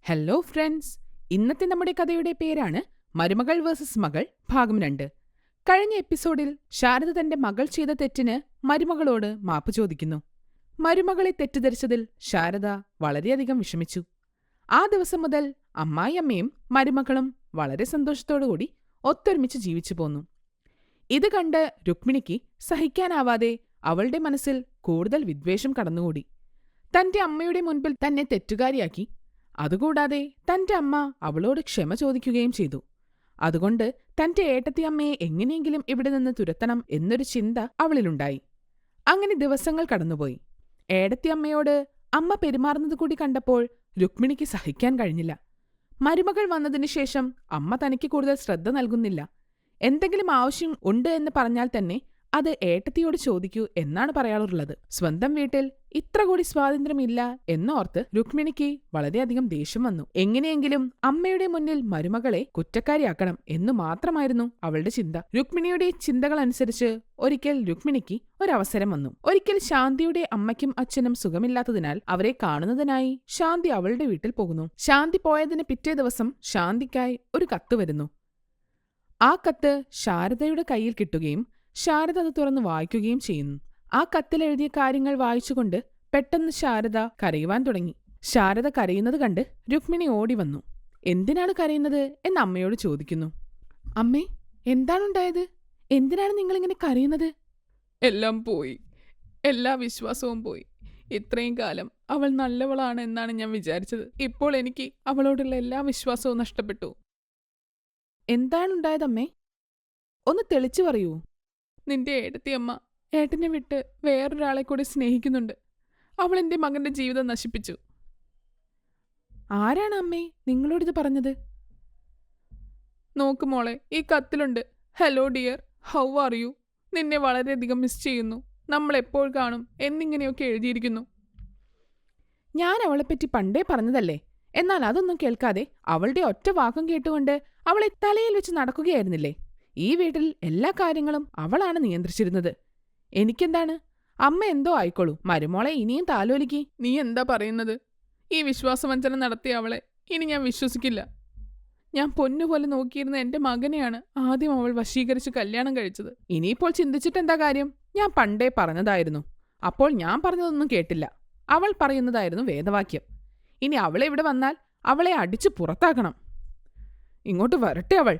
Hello friends, ഇന്നത്തെ നമ്മുടെ കഥയുടെ പേരാണ് മരുമകൾ വേഴ്സസ് മകൾ ഭാഗം 2. കഴിഞ്ഞ എപ്പിസോഡിൽ ശാരദ തന്റെ മകൾ ചെയ്ത തെറ്റിന് മരുമകളോട് മാപ്പ് ചോദിക്കുന്നു. മരുമകളെ തെറ്റിദ്ധരിച്ചതിൽ ശാരദ വളരെയധികം വിഷമിച്ചു. ആ ദിവസം മുതൽ അമ്മായിയമ്മയും മരുമകളും വളരെ സന്തോഷത്തോടുകൂടി ഒത്തൊരുമിച്ച് ജീവിച്ചു പോന്നു. ഇത് കണ്ട് രുക്മിണിക്ക് സഹിക്കാനാവാതെ അവളുടെ മനസ്സിൽ കൂടുതൽ വിദ്വേഷം കടന്നുകൂടി. തന്റെ അമ്മയുടെ മുൻപിൽ തന്നെ തെറ്റുകാരിയാക്കി. അതുകൂടാതെ തന്റെ അമ്മ അവളോട് ക്ഷമ ചോദിക്കുകയും ചെയ്തു. അതുകൊണ്ട് തന്റെ ഏട്ടത്തിയമ്മയെ എങ്ങനെയെങ്കിലും ഇവിടെ നിന്ന് തുരത്തണം എന്നൊരു ചിന്ത അവളിലുണ്ടായി. അങ്ങനെ ദിവസങ്ങൾ കടന്നുപോയി. ഏടത്തിയമ്മയോട് അമ്മ പെരുമാറുന്നത് കൂടി കണ്ടപ്പോൾ രുക്മിണിക്ക് സഹിക്കാൻ കഴിഞ്ഞില്ല. മരുമകൾ വന്നതിനു ശേഷം അമ്മ തനിക്ക് കൂടുതൽ ശ്രദ്ധ നൽകുന്നില്ല. എന്തെങ്കിലും ആവശ്യം ഉണ്ട് എന്ന് പറഞ്ഞാൽ തന്നെ അത് ഏട്ടത്തിയോട് ചോദിക്കൂ എന്നാണ് പറയാറുള്ളത്. സ്വന്തം വീട്ടിൽ ഇത്ര കൂടി സ്വാതന്ത്ര്യമില്ല എന്നോർത്ത് രുക്മിണിക്ക് വളരെയധികം ദേഷ്യം വന്നു. എങ്ങനെയെങ്കിലും അമ്മയുടെ മുന്നിൽ മരുമകളെ കുറ്റക്കാരിയാക്കണം എന്നു മാത്രമായിരുന്നു അവളുടെ ചിന്ത. രുക്മിണിയുടെ ചിന്തകളനുസരിച്ച് ഒരിക്കൽ രുക്മിണിക്ക് ഒരവസരം വന്നു. ഒരിക്കൽ ശാന്തിയുടെ അമ്മയ്ക്കും അച്ഛനും സുഖമില്ലാത്തതിനാൽ അവരെ കാണുന്നതിനായി ശാന്തി അവളുടെ വീട്ടിൽ പോകുന്നു. ശാന്തി പോയതിന് പിറ്റേ ദിവസം ശാന്തിക്കായി ഒരു കത്ത് വരുന്നു. ആ കത്ത് ശാരദയുടെ കയ്യിൽ കിട്ടുകയും ശാരദ അത് തുറന്ന് വായിക്കുകയും ചെയ്യുന്നു. ആ കത്തിലെഴുതിയ കാര്യങ്ങൾ വായിച്ചുകൊണ്ട് പെട്ടെന്ന് ശാരദ കരയുവാൻ തുടങ്ങി. ശാരദ കരയുന്നത് കണ്ട് രുക്മിണി ഓടി വന്നു. എന്തിനാണ് കരയുന്നത് എന്ന് അമ്മയോട് ചോദിക്കുന്നു. അമ്മേ, എന്താണുണ്ടായത്? എന്തിനാണ് നിങ്ങളിങ്ങനെ കരയുന്നത്? എല്ലാം പോയി, എല്ലാ വിശ്വാസവും പോയി. ഇത്രയും കാലം അവൾ നല്ലവളാണ് എന്നാണ് ഞാൻ വിചാരിച്ചത്. ഇപ്പോൾ എനിക്ക് അവളോടുള്ള എല്ലാ വിശ്വാസവും നഷ്ടപ്പെട്ടു. എന്താണുണ്ടായതമ്മേ? ഒന്ന് തെളിച്ചു പറയൂ. നിന്റെ ഏട്ടത്തിയമ്മ ഏട്ടനെ വിട്ട് വേറൊരാളെ കൂടി സ്നേഹിക്കുന്നുണ്ട്. അവൾ എൻ്റെ മകന്റെ ജീവിതം നശിപ്പിച്ചു. ആരാണ് അമ്മേ നിങ്ങളോടിത് പറഞ്ഞത്? നോക്ക് മോളെ, ഈ കത്തിലുണ്ട്. Hello dear, how are you? നിന്നെ വളരെയധികം മിസ് ചെയ്യുന്നു. നമ്മൾ എപ്പോൾ കാണും എന്നിങ്ങനെയൊക്കെ എഴുതിയിരിക്കുന്നു. ഞാൻ അവളെപ്പറ്റി പണ്ടേ പറഞ്ഞതല്ലേ. എന്നാൽ അതൊന്നും കേൾക്കാതെ അവളുടെ ഒറ്റ വാക്കും കേട്ടുകൊണ്ട് അവളെ തലയിൽ വെച്ച് നടക്കുകയായിരുന്നില്ലേ? ഈ വീട്ടിൽ എല്ലാ കാര്യങ്ങളും അവളാണ് നിയന്ത്രിച്ചിരുന്നത്. എനിക്കെന്താണ്? അമ്മ എന്തോ ആയിക്കോളൂ. മരുമോളെ ഇനിയും താലോലിക്ക്. നീ എന്താ പറയുന്നത്? ഈ വിശ്വാസവഞ്ചന നടത്തിയ അവളെ ഇനി ഞാൻ വിശ്വസിക്കില്ല. ഞാൻ പൊന്നുപോലെ നോക്കിയിരുന്ന എൻ്റെ മകനെയാണ് ആദ്യം അവൾ വശീകരിച്ച് കല്യാണം കഴിച്ചത്. ഇനിയിപ്പോൾ ചിന്തിച്ചിട്ടെന്താ കാര്യം? ഞാൻ പണ്ടേ പറഞ്ഞതായിരുന്നു. അപ്പോൾ ഞാൻ പറഞ്ഞതൊന്നും കേട്ടില്ല. അവൾ പറയുന്നതായിരുന്നു വേദവാക്യം. ഇനി അവളെ ഇവിടെ വന്നാൽ അവളെ അടിച്ചു പുറത്താക്കണം. ഇങ്ങോട്ട് വരട്ടെ അവൾ.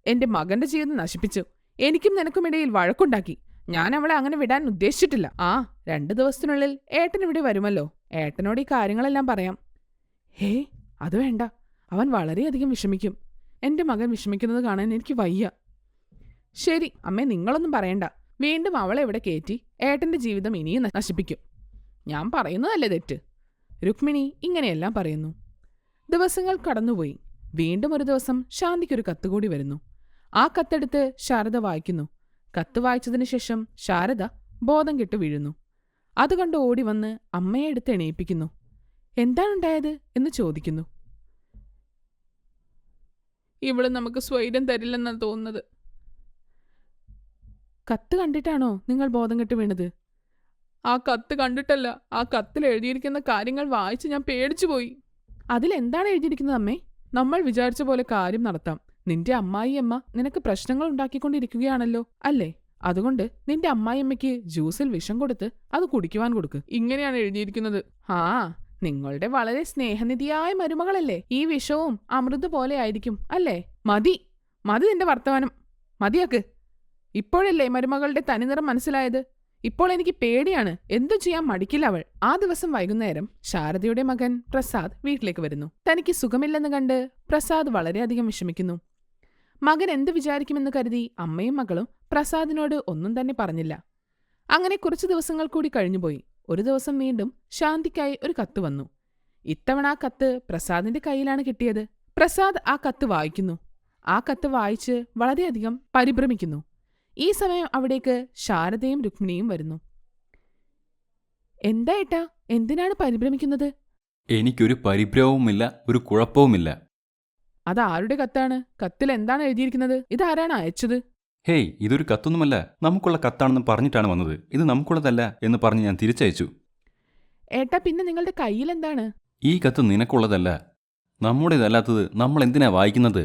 എന്റെ മകന്റെ ജീവിതം നശിപ്പിച്ചു. എനിക്കും നിനക്കുമിടയിൽ വഴക്കുണ്ടാക്കി. ഞാൻ അവളെ അങ്ങനെ വിടാൻ ഉദ്ദേശിച്ചിട്ടില്ല. 2 ദിവസത്തിനുള്ളിൽ ഏട്ടൻ ഇവിടെ വരുമല്ലോ. ഏട്ടനോട് ഈ കാര്യങ്ങളെല്ലാം പറയാം. ഹേ, അത് വേണ്ട. അവൻ വളരെയധികം വിഷമിക്കും. എന്റെ മകൻ വിഷമിക്കുന്നത് കാണാൻ എനിക്ക് വയ്യ. ശരി അമ്മേ, നിങ്ങളൊന്നും പറയണ്ട. വീണ്ടും അവളെ ഇവിടെ കയറ്റി ഏട്ടന്റെ ജീവിതം ഇനിയും നശിപ്പിക്കും. ഞാൻ പറയുന്നതല്ലേ തെറ്റ്? രുക്മിണി ഇങ്ങനെയെല്ലാം പറയുന്നു. ദിവസങ്ങൾ കടന്നുപോയി. വീണ്ടും ഒരു ദിവസം ശാന്തിക്കൊരു കത്തുകൂടി വരുന്നു. ആ കത്തെടുത്ത് ശാരദ വായിക്കുന്നു. കത്ത് വായിച്ചതിനു ശേഷം ശാരദ ബോധം കെട്ട് വീഴുന്നു. അതുകൊണ്ട് ഓടി വന്ന് അമ്മയെ എടുത്ത് എണീപ്പിക്കുന്നു. എന്താണുണ്ടായത് എന്ന് ചോദിക്കുന്നു. ഇവള് നമുക്ക് സ്വൈര്യം തരില്ലെന്നാണ് തോന്നുന്നത്. കത്ത് കണ്ടിട്ടാണോ നിങ്ങൾ ബോധം കെട്ട് വീണത്? ആ കത്ത് കണ്ടിട്ടല്ല, ആ കത്തിൽ എഴുതിയിരിക്കുന്ന കാര്യങ്ങൾ വായിച്ച് ഞാൻ പേടിച്ചുപോയി. അതിലെന്താണ് എഴുതിയിരിക്കുന്നത് അമ്മേ? നമ്മൾ വിചാരിച്ച പോലെ കാര്യം നടത്താം. നിന്റെ അമ്മായിയമ്മ നിനക്ക് പ്രശ്നങ്ങൾ ഉണ്ടാക്കിക്കൊണ്ടിരിക്കുകയാണല്ലോ അല്ലേ? അതുകൊണ്ട് നിന്റെ അമ്മായിയമ്മയ്ക്ക് ജ്യൂസിൽ വിഷം കൊടുത്ത് അത് കുടിക്കുവാൻ കൊടുക്ക്. ഇങ്ങനെയാണ് എഴുതിയിരിക്കുന്നത്. നിങ്ങളുടെ വളരെ സ്നേഹനിധിയായ മരുമകളല്ലേ? ഈ വിഷവും അമൃത് പോലെ ആയിരിക്കും അല്ലേ? മതി മതി നിന്റെ വർത്തമാനം. മതിയാക്ക്. ഇപ്പോഴല്ലേ മരുമകളുടെ തനിനിറം മനസ്സിലായത്? ഇപ്പോൾ എനിക്ക് പേടിയാണ്. എന്തു ചെയ്യാൻ മടിക്കില്ല അവൾ. ആ ദിവസം വൈകുന്നേരം ശാരദയുടെ മകൻ പ്രസാദ് വീട്ടിലേക്ക് വരുന്നു. തനിക്ക് സുഖമില്ലെന്ന് കണ്ട് പ്രസാദ് വളരെയധികം വിഷമിക്കുന്നു. മകൻ എന്ത് വിചാരിക്കുമെന്ന് കരുതി അമ്മയും മകളും പ്രസാദിനോട് ഒന്നും തന്നെ പറഞ്ഞില്ല. അങ്ങനെ കുറച്ചു ദിവസങ്ങൾ കൂടി കഴിഞ്ഞുപോയി. ഒരു ദിവസം വീണ്ടും ശാന്തിക്കായി ഒരു കത്ത് വന്നു. ഇത്തവണ ആ കത്ത് പ്രസാദിന്റെ കയ്യിലാണ് കിട്ടിയത്. പ്രസാദ് ആ കത്ത് വായിക്കുന്നു. ആ കത്ത് വായിച്ച് വളരെയധികം പരിഭ്രമിക്കുന്നു. ഈ സമയം അവിടേക്ക് ശാരദയും രുക്മിണിയും വരുന്നു. എന്താ ഏട്ടാ, എന്തിനാണ് പരിഭ്രമിക്കുന്നത്? എനിക്കൊരു പരിഭ്രമവുമില്ല, ഒരു കുഴപ്പവുമില്ല. അതാരുടെ കത്താണ്? കത്തിൽ എന്താണ് എഴുതിയിരിക്കുന്നത്? ഇതാരാണ് അയച്ചത്? ഹേയ്, ഇതൊരു കത്തൊന്നുമല്ല. നമുക്കുള്ള കത്താണെന്ന് പറഞ്ഞിട്ടാണ് വന്നത്. ഇത് നമുക്കുള്ളതല്ല എന്ന് പറഞ്ഞ് ഞാൻ തിരിച്ചയച്ചു. ഏട്ടാ, പിന്നെ നിങ്ങളുടെ കയ്യിൽ എന്താണ്? ഈ കത്ത് നിനക്കുള്ളതല്ല. നമ്മുടേതല്ലാത്തത് നമ്മൾ എന്തിനാ വായിക്കുന്നത്?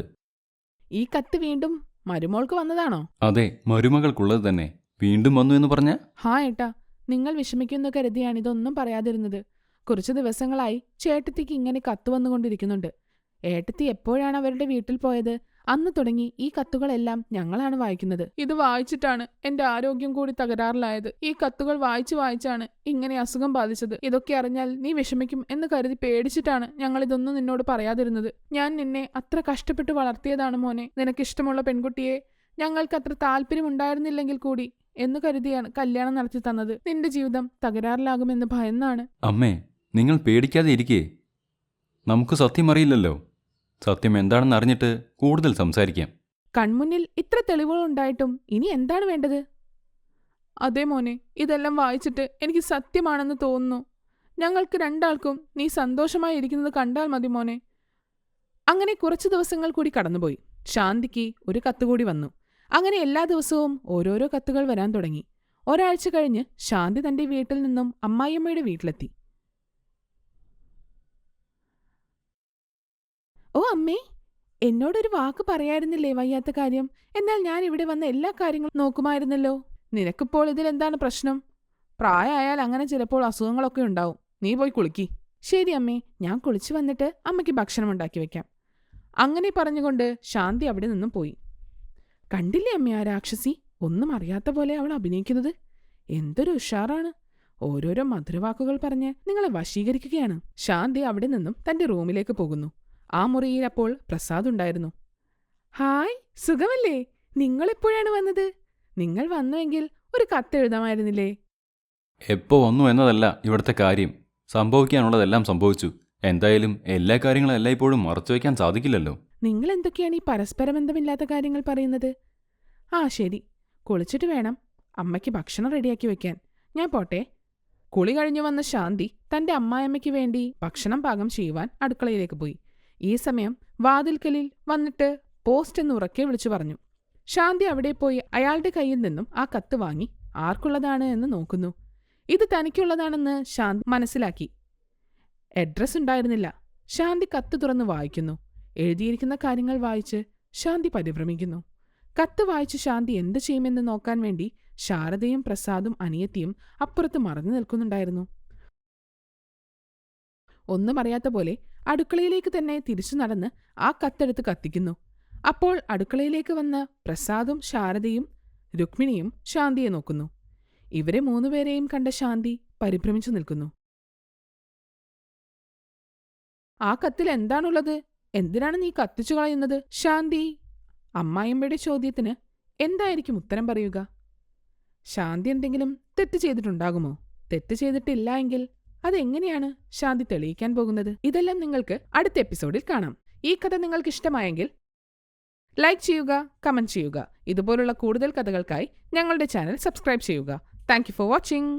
ഈ കത്ത് വീണ്ടും മരുമോൾക്ക് വന്നതാണോ? അതെ, മരുമകൾക്കുള്ളത് തന്നെ. വീണ്ടും വന്നു എന്ന് പറഞ്ഞ? ഹാ ഏട്ടാ, നിങ്ങൾ വിഷമിക്കുന്നു കരുതിയാണ് ഇതൊന്നും പറയാതിരുന്നത്. കുറച്ചു ദിവസങ്ങളായി ചേട്ടത്തിക്ക് ഇങ്ങനെ കത്ത് വന്നുകൊണ്ടിരിക്കുന്നുണ്ട്. ഏട്ടത്തി എപ്പോഴാണ് അവരുടെ വീട്ടിൽ പോയത് അന്ന് തുടങ്ങി ഈ കത്തുകളെല്ലാം ഞങ്ങളാണ് വായിക്കുന്നത്. ഇത് വായിച്ചിട്ടാണ് എന്റെ ആരോഗ്യം കൂടി തകരാറിലായത്. ഈ കത്തുകൾ വായിച്ചാണ് ഇങ്ങനെ അസുഖം ബാധിച്ചത്. ഇതൊക്കെ അറിഞ്ഞാൽ നീ വിഷമിക്കും എന്ന് കരുതി പേടിച്ചിട്ടാണ് ഞങ്ങൾ ഇതൊന്നും നിന്നോട് പറയാതിരുന്നത്. ഞാൻ നിന്നെ അത്ര കഷ്ടപ്പെട്ട് വളർത്തിയതാണ് മോനെ. നിനക്കിഷ്ടമുള്ള പെൺകുട്ടിയെ ഞങ്ങൾക്ക് അത്ര താല്പര്യമുണ്ടായിരുന്നില്ലെങ്കിൽ കൂടി എന്ന് കരുതിയാണ് കല്യാണം നടത്തി തന്നത്. നിന്റെ ജീവിതം തകരാറിലാകുമെന്ന് ഭയന്നാണ്. അമ്മേ, നിങ്ങൾ പേടിക്കാതെ ഇരിക്കേ. നമുക്ക് സത്യം അറിയില്ലല്ലോ. സത്യം എന്താണെന്ന് അറിഞ്ഞിട്ട് കൂടുതൽ സംസാരിക്കാം. കൺമുന്നിൽ ഇത്ര തെളിവുകളുണ്ടായിട്ടും ഇനി എന്താണ് വേണ്ടത്? അതേ മോനെ, ഇതെല്ലാം വായിച്ചിട്ട് എനിക്ക് സത്യമാണെന്ന് തോന്നുന്നു. ഞങ്ങൾക്ക് രണ്ടാൾക്കും നീ സന്തോഷമായി ഇരിക്കുന്നത് കണ്ടാൽ മതി മോനെ. അങ്ങനെ കുറച്ചു ദിവസങ്ങൾ കൂടി കടന്നുപോയി. ശാന്തിക്ക് ഒരു കത്ത് കൂടി വന്നു. അങ്ങനെ എല്ലാ ദിവസവും ഓരോരോ കത്തുകൾ വരാൻ തുടങ്ങി. ഒരാഴ്ച കഴിഞ്ഞ് ശാന്തി തന്റെ വീട്ടിൽ നിന്നും അമ്മായിയമ്മയുടെ വീട്ടിലെത്തി. ഓ അമ്മേ, എന്നോടൊരു വാക്ക് പറയായിരുന്നില്ലേ വയ്യാത്ത കാര്യം? എന്നാൽ ഞാൻ ഇവിടെ വന്ന എല്ലാ കാര്യങ്ങളും നോക്കുമായിരുന്നല്ലോ. നിനക്കിപ്പോൾ ഇതിലെന്താണ് പ്രശ്നം? പ്രായമായാൽ അങ്ങനെ ചിലപ്പോൾ അസുഖങ്ങളൊക്കെ ഉണ്ടാവും. നീ പോയി കുളിക്കി. ശരി അമ്മേ, ഞാൻ കുളിച്ചു വന്നിട്ട് അമ്മയ്ക്ക് ഭക്ഷണം ഉണ്ടാക്കി വെക്കാം. അങ്ങനെ പറഞ്ഞുകൊണ്ട് ശാന്തി അവിടെ നിന്നും പോയി. കണ്ടില്ലേ അമ്മേ ആ രാക്ഷസി? ഒന്നും അറിയാത്ത പോലെ അവൾ അഭിനയിക്കുന്നത്. എന്തൊരു ഉഷാറാണ്! ഓരോരോ മധുരവാക്കുകൾ പറഞ്ഞ് നിങ്ങളെ വശീകരിക്കുകയാണ്. ശാന്തി അവിടെ നിന്നും തന്റെ റൂമിലേക്ക് പോകുന്നു. ആ മുറിയിൽ അപ്പോൾ പ്രസാദ് ഉണ്ടായിരുന്നു. ഹായ്, സുഖമല്ലേ? നിങ്ങളെപ്പോഴാണ് വന്നത്? നിങ്ങൾ വന്നുവെങ്കിൽ ഒരു കത്തെഴുതാമായിരുന്നില്ലേ? എപ്പോ വന്നു എന്നതല്ല ഇവിടുത്തെ കാര്യം. സംഭവിക്കാനുള്ളതെല്ലാം സംഭവിച്ചു. എന്തായാലും എല്ലാ കാര്യങ്ങളും എല്ലായ്പ്പോഴും മറച്ചുവെക്കാൻ സാധിക്കില്ലല്ലോ. നിങ്ങൾ എന്തൊക്കെയാണ് ഈ പരസ്പരബന്ധമില്ലാത്ത കാര്യങ്ങൾ പറയുന്നത്? ആ ശരി, കുളിച്ചിട്ട് വേണം അമ്മയ്ക്ക് ഭക്ഷണം റെഡിയാക്കി വെക്കാൻ. ഞാൻ പോട്ടെ. കുളി കഴിഞ്ഞു വന്ന ശാന്തി തന്റെ അമ്മായിയമ്മയ്ക്ക് വേണ്ടി ഭക്ഷണം പാകം ചെയ്യുവാൻ അടുക്കളയിലേക്ക് പോയി. ഈ സമയം വാതിൽക്കലിൽ വന്നിട്ട് പോസ്റ്റ് എന്ന് ഉറക്കെ വിളിച്ചു പറഞ്ഞു. ശാന്തി അവിടെ പോയി അയാളുടെ കയ്യിൽ നിന്നും ആ കത്ത് വാങ്ങി ആർക്കുള്ളതാണ് എന്ന് നോക്കുന്നു. ഇത് തനിക്കുള്ളതാണെന്ന് ശാന്തി മനസ്സിലാക്കി. അഡ്രസ് ഉണ്ടായിരുന്നില്ല. ശാന്തി കത്ത് തുറന്ന് വായിക്കുന്നു. എഴുതിയിരിക്കുന്ന കാര്യങ്ങൾ വായിച്ച് ശാന്തി പരിഭ്രമിക്കുന്നു. കത്ത് വായിച്ച് ശാന്തി എന്ത് ചെയ്യുമെന്ന് നോക്കാൻ വേണ്ടി ശാരദയും പ്രസാദും അനിയത്തിയും അപ്പുറത്ത് മറഞ്ഞു നിൽക്കുന്നുണ്ടായിരുന്നു. ഒന്നും അറിയാത്ത പോലെ അടുക്കളയിലേക്ക് തന്നെ തിരിച്ചു നടന്ന് ആ കത്തെടുത്ത് കത്തിക്കുന്നു. അപ്പോൾ അടുക്കളയിലേക്ക് വന്ന പ്രസാദും ശാരദയും രുക്മിണിയും ശാന്തിയെ നോക്കുന്നു. ഇവരെ മൂന്നുപേരെയും കണ്ട ശാന്തി പരിഭ്രമിച്ചു നിൽക്കുന്നു. ആ കത്തിൽ എന്താണുള്ളത്? എന്തിനാണ് നീ കത്തിച്ചു കളയുന്നത്? ശാന്തി അമ്മായിയമ്മയുടെ ചോദ്യത്തിന് എന്തായിരിക്കും ഉത്തരം പറയുക? ശാന്തി എന്തെങ്കിലും തെറ്റ് ചെയ്തിട്ടുണ്ടാകുമോ? തെറ്റ് ചെയ്തിട്ടില്ല എങ്കിൽ അതെങ്ങനെയാണ് ശാന്തി തെളിയിക്കാൻ പോകുന്നത്? ഇതെല്ലാം നിങ്ങൾക്ക് അടുത്ത എപ്പിസോഡിൽ കാണാം. ഈ കഥ നിങ്ങൾക്ക് ഇഷ്ടമായെങ്കിൽ ലൈക്ക് ചെയ്യുക, കമന്റ് ചെയ്യുക. ഇതുപോലുള്ള കൂടുതൽ കഥകൾക്കായി ഞങ്ങളുടെ ചാനൽ സബ്സ്ക്രൈബ് ചെയ്യുക. Thank you for watching.